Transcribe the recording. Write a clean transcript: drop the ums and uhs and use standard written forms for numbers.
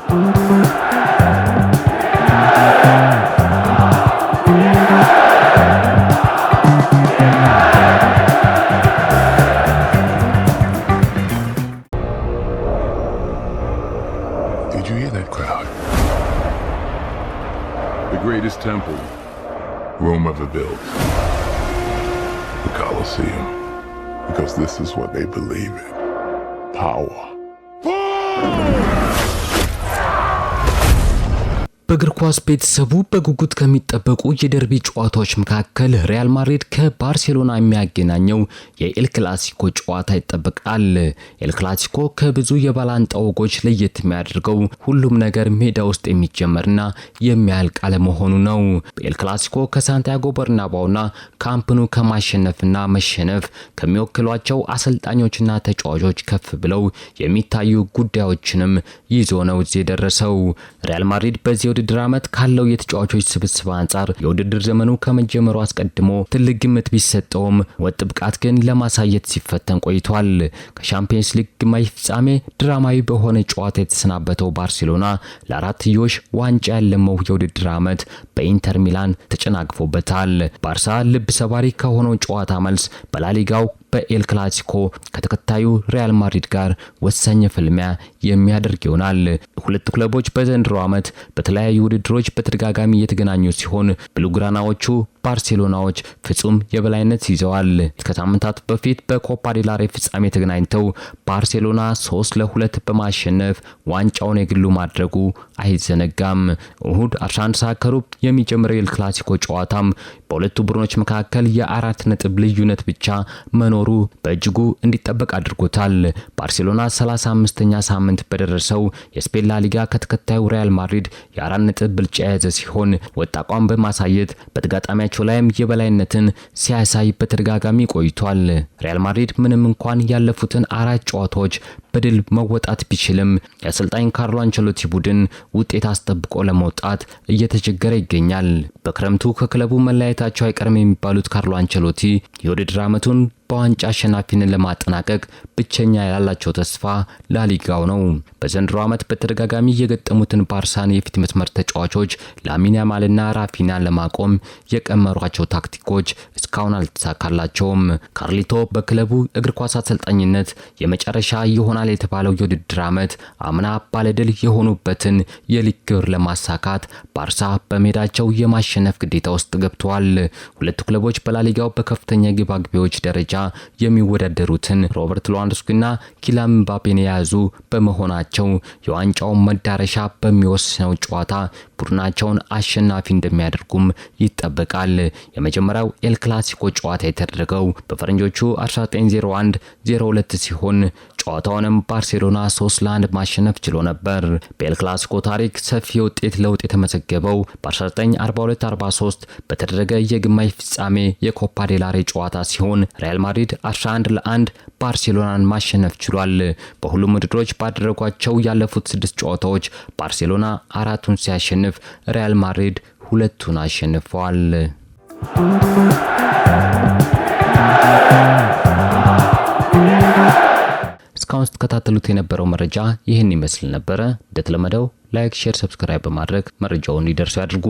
Did you hear that crowd? The greatest temple Rome ever built. The Colosseum. Because this is what they believe in. Power. በእግር ኳስ ቤተሰቡ በጉጉት ከሚጠበቁ የደርቢ ጨዋታዎች መካከል ሪያል ማድሪድ ከባርሴሎና የሚያገናኘው የኤል ክላሲኮ ጨዋታ ይጠበቃል። ኤል ክላሲኮ ከብዙ የባላንጣ ወጎች ለየት የሚያደርገው ሁሉም ነገር ሜዳ ውስጥ የሚጀመርና የሚያልቅ አለመሆኑ ነው። በኤል ክላሲኮ ከሳንቲያጎ በርናባውና ካምፕኑ ከማሸነፍና መሸነፍ ከሚወክሏቸው አሰልጣኞችና ተጫዋቾች ከፍ ብለው የሚታዩ ጉዳዮችንም ይዞ ነው እዚህ የደረሰው። ሪያል ማድሪድ በዚህ ውድድር ዓመት ካለው የተጫዋቾች ስብስብ አንጻር የውድድር ዘመኑ ከመጀመሩ አስቀድሞ ትልቅ ግምት ቢሰጠውም ወጥ ብቃት ግን ለማሳየት ሲፈተን ቆይቷል። ከሻምፒየንስ ሊግ ግማሽ ፍጻሜ ድራማዊ በሆነ ጨዋታ የተሰናበተው ባርሴሎና ለአራትዮሽ ዋንጫ ያለመው የውድድር ዓመት በኢንተር ሚላን ተጨናግፎበታል። ባርሳ ልብ ሰባሪ ከሆነው ጨዋታ መልስ በላሊጋው በኤል ክላሲኮ ከተከታዩ ሪያል ማድሪድ ጋር ወሳኝ ፍልሚያ የሚያደርግ ይሆናል። ሁለቱ ክለቦች በዘንድሮ ዓመት በተለያዩ ውድድሮች በተደጋጋሚ የተገናኙ ሲሆን ብሉግራናዎቹ ባርሴሎናዎች ፍጹም የበላይነት ይዘዋል። ከሳምንታት በፊት በኮፓ ዴል ሬይ ፍጻሜ ተገናኝተው ባርሴሎና 3-2 በማሸነፍ ዋንጫውን የግሉ ማድረጉ አይዘነጋም። እሁድ 11 ሰዓት ከሩብ የሚጀምረው ኤል ክላሲኮ ጨዋታም በሁለቱ ቡድኖች መካከል የ4 ነጥብ ልዩነት ብቻ መኖሩ በእጅጉ እንዲጠበቅ አድርጎታል። ባርሴሎና 35ኛ ሳምንት በደረሰው የስፔን ላሊጋ ከተከታዩ ሪያል ማድሪድ የ4 ነጥብ ብልጫ የያዘ ሲሆን ወጥ አቋም በማሳየት በተጋጣሚያቸው ላይም የበላይነትን ሲያሳይ በተደጋጋሚ ቆይቷል። ሪያል ማድሪድ ምንም እንኳን ያለፉትን 4 ጨዋታዎች በድል መወጣት ቢችልም የአሰልጣኝ ካርሎ አንቸሎቲ ቡድን ውጤት አስጠብቆ ለመውጣት እየተቸገረ ይገኛል። በክረምቱ ከክለቡ መለያየታቸው አይቀርም የሚባሉት ካርሎ አንቸሎቲ የውድድር ዓመቱን በዋንጫ አሸናፊነትን ለማጠናቀቅ ብቸኛ ያላቸው ተስፋ ላሊጋው ነው። በዘንድሮ ዓመት በተደጋጋሚ የገጠሙትን ባርሳን የፊት መስመር ተጫዋቾች ላሚን ያማልና ራፊናን ለማቆም የቀመሯቸው ታክቲኮች እስካሁን አልተሳካላቸውም። ካርሊቶ በክለቡ እግር ኳስ አሰልጣኝነት የመጨረሻ ይሆናል የተባለው የውድድር ዓመት አምና ባለድል የሆኑበትን የሊግ ግብ ለማሳካት ባርሳ በሜዳቸው የማሸነፍ ግዴታ ውስጥ ገብተዋል። ሁለቱ ክለቦች በላሊጋው በከፍተኛ ግብ አግቢዎች ደረጃ የሚወዳደሩትን ሮበርት ሌዋንዶውስኪና ኪሊያን ምባፔን የያዙ በመሆናቸው የዋንጫውን መዳረሻ በሚወስነው ጨዋታ ቡድናቸውን አሸናፊ እንደሚያደርጉም ይጠበቃል። የመጀመሪያው ኤል ክላሲኮ ጨዋታ የተደረገው በፈረንጆቹ 1901-02 ሲሆን ጨዋታውንም ባርሴሎና 3-1 ማሸነፍ ችሎ ነበር። በኤል ክላሲኮ ታሪክ ሰፊ ውጤት ለውጥ የተመዘገበው በ1942-43 በተደረገ የግማሽ ፍጻሜ የኮፓ ዴል ሬይ ጨዋታ ሲሆን ሪያል ማድሪድ 11-1 ባርሴሎናን ማሸነፍ ችሏል። በሁሉም ውድድሮች ባደረጓቸው ያለፉት 6 ጨዋታዎች ባርሴሎና 4ቱን ሲያሸንፍ ሪያል ማድሪድ 2ቱን አሸንፏል። እስካሁን ስትከታተሉት የነበረው መረጃ ይህን ይመስል ነበረ። እንደተለመደው ላይክ፣ ሼር፣ ሰብስክራይብ በማድረግ መረጃውን እንዲደርሱ ያድርጉ።